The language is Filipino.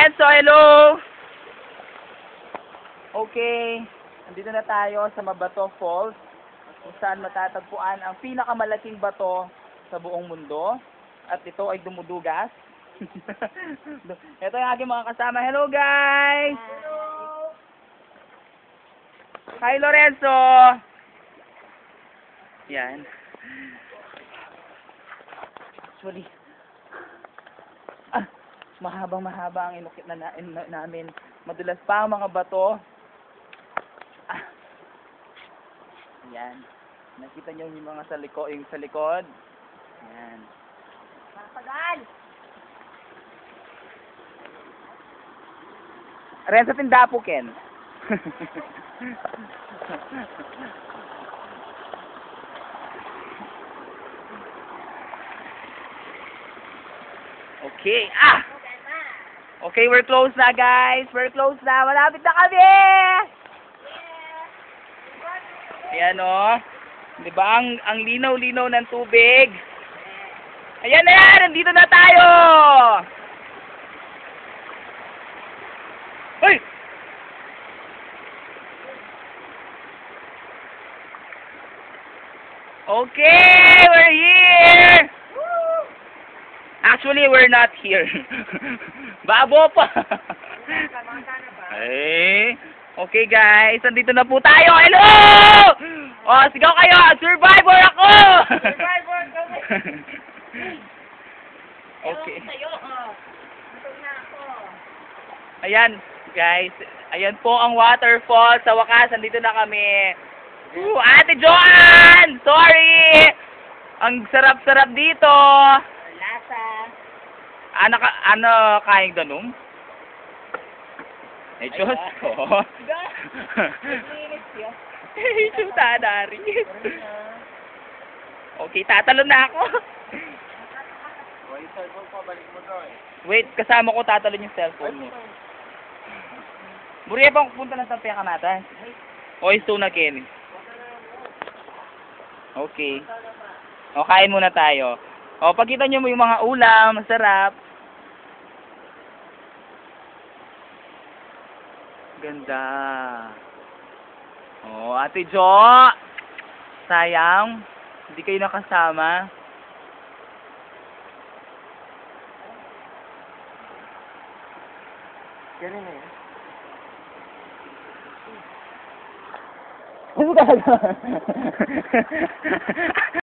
Lorenzo, hello! Okay, nandito na tayo sa Mabato Falls, kung saan matatagpuan ang pinakamalaking bato sa buong mundo. At ito ay dumudugas. Ito yung aking mga kasama. Hello guys! Hello! Hi Lorenzo! Yan. Actually, mahaba ang inukit na namin. Madulas pa ang mga bato. Yan. Nakita niyo yung mga yung sa likod. Yan. Matagal! Ren sa tindapo, Ken. Okay. Okay, we're close na, guys. We're close na. Malapit na kami! Ayan, oh. Di ba? Ang linaw-linaw ng tubig. Ayan na yan! Nandito na tayo! Hoy! Okay! We're here! Actually, we're not here. Babo pa! Hey! Okay guys, nandito na po tayo. Hello! Oh, sigaw kayo. Survivor ako! Survivor kami! Okay. Sa'yo, oh. Ito na ako. Ayan, guys. Ayan po ang waterfall. Sa wakas, nandito na kami. Ate Joanne! Sorry! Ang sarap-sarap dito. Lasa. Ano kaing ganun? Eh, Diyos ko. Linis yun. Shoota na rin. Okay, tatalon na ako. Wait, kasama ko tatalon yung cellphone mo. Buriya pang punta ng Tampia Kanata. O, isto na, Ken. Okay. O, kain muna tayo. O, pagkita nyo mo yung mga ulam, masarap. Ganda. Oh, Ate Jo. Sayang, hindi kayo nakasama. Ganun na yun. Ano ka?